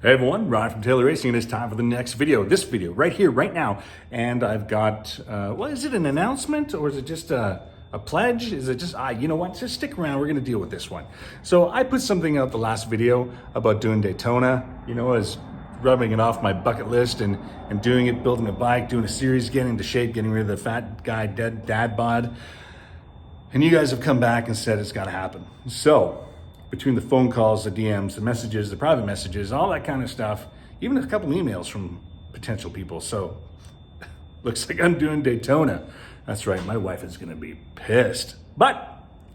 Hey everyone, Ron from Taylor Racing, and it's time for the next video. This video right here, right now. And I've got, well, is it an announcement or is it just a pledge? Is it just, you know what, just stick around, we're gonna deal with this one. So I put something out the last video about doing Daytona, you know, as rubbing it off my bucket list and doing it, building a bike, doing a series, getting into shape, getting rid of the fat guy dad bod. And you guys have come back and said it's gotta happen. So, between the phone calls, the DMs, the messages, the private messages, all that kind of stuff, even a couple emails from potential people. So, looks like I'm doing Daytona. That's right, my wife is gonna be pissed. But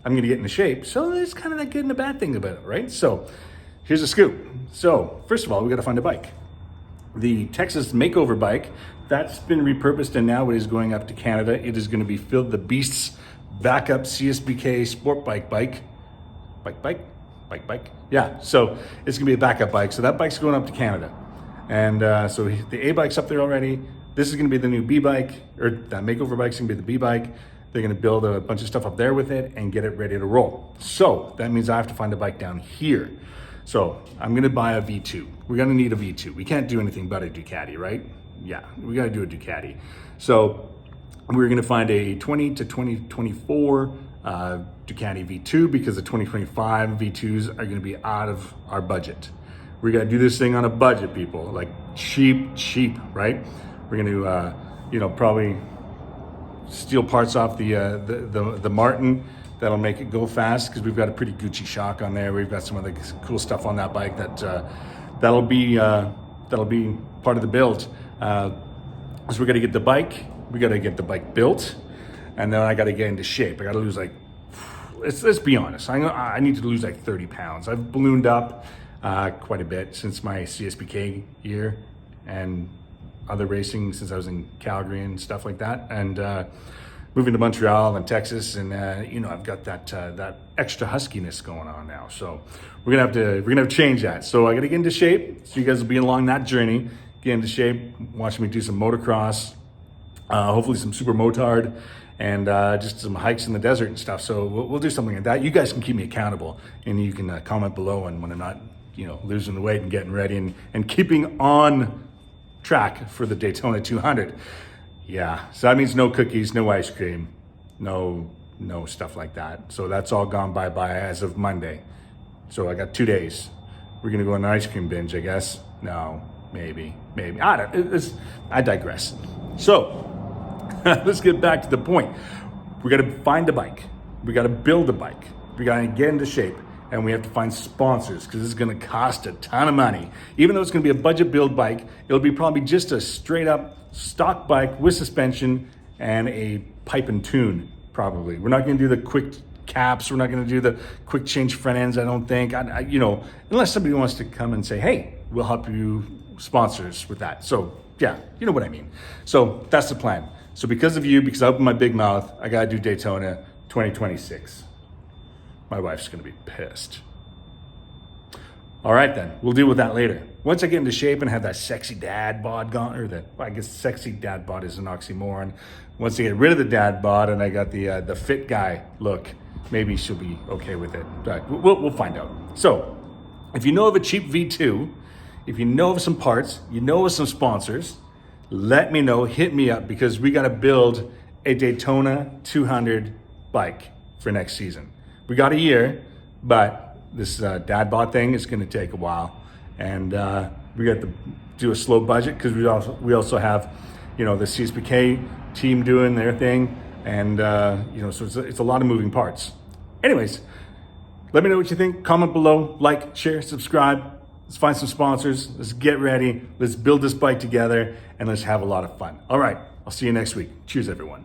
I'm gonna get into shape, so there's kind of that good and a bad thing about it, right? So, here's a scoop. So, first of all, we gotta find a bike. The Texas Makeover bike, that's been repurposed and now it is going up to Canada. It is gonna be Phil the Beast's backup CSBK sport bike. Yeah, so it's gonna be a backup bike. So that bike's going up to Canada. And so the A bike's up there already. This is gonna be the new B bike, or that Makeover bike's gonna be the B bike. They're gonna build a bunch of stuff up there with it and get it ready to roll. So that means I have to find a bike down here. So I'm gonna buy a V2. We're gonna need a V2. We can't do anything but a Ducati, right? Yeah, we gotta do a Ducati. So we're gonna find a 20 to 2024 Ducati V2 because the 2025 V2s are gonna be out of our budget. We gotta do this thing on a budget, people, like cheap, right? We're gonna, you know, probably steal parts off the Martin that'll make it go fast because we've got a pretty Gucci shock on there. We've got some other cool stuff on that bike that'll be part of the build. So we gotta get the bike. We gotta get the bike built, and then I gotta get into shape. I gotta lose like, let's be honest, I need to lose like 30 pounds. I've ballooned up quite a bit since my CSBK year and other racing since I was in Calgary and stuff like that. And moving to Montreal and Texas, and you know, I've got that extra huskiness going on now. So we're gonna have to change that. So I gotta get into shape. So you guys will be along that journey, get into shape, watch me do some motocross, hopefully some super motard, and just some hikes in the desert and stuff. So we'll do something like that. You guys can keep me accountable, and you can comment below and when I'm not, you know, losing the weight and getting ready and keeping on track for the Daytona 200. Yeah, so that means no cookies, no ice cream, no stuff like that. So that's all gone bye-bye as of Monday. So I got 2 days. We're gonna go on an ice cream binge, I guess. No, maybe. I digress. So, let's get back to the point. We gotta find a bike. We gotta build a bike. We gotta get into shape, and we have to find sponsors because this is gonna cost a ton of money. Even though it's gonna be a budget build bike, it'll be probably just a straight up stock bike with suspension and a pipe and tune, probably. We're not gonna do the quick caps. We're not gonna do the quick change front ends, I don't think. You know, unless somebody wants to come and say, hey, we'll help you sponsors with that. So yeah, you know what I mean. So that's the plan. So because of you, because I opened my big mouth, I gotta do Daytona 2026. My wife's gonna be pissed. All right then, we'll deal with that later. Once I get into shape and have that sexy dad bod gone, or I guess sexy dad bod is an oxymoron. Once I get rid of the dad bod and I got the fit guy look, maybe she'll be okay with it. But we'll find out. So if you know of a cheap V2, if you know of some parts, you know of some sponsors, let me know, hit me up, because we gotta build a Daytona 200 bike for next season. We got a year, but this dad bod thing is gonna take a while. And we got to do a slow budget because we also have, you know, the CSBK team doing their thing. And, you know, so it's a lot of moving parts. Anyways, let me know what you think. Comment below, like, share, subscribe. Let's find some sponsors. Let's get ready. Let's build this bike together and let's have a lot of fun. All right. I'll see you next week. Cheers, everyone.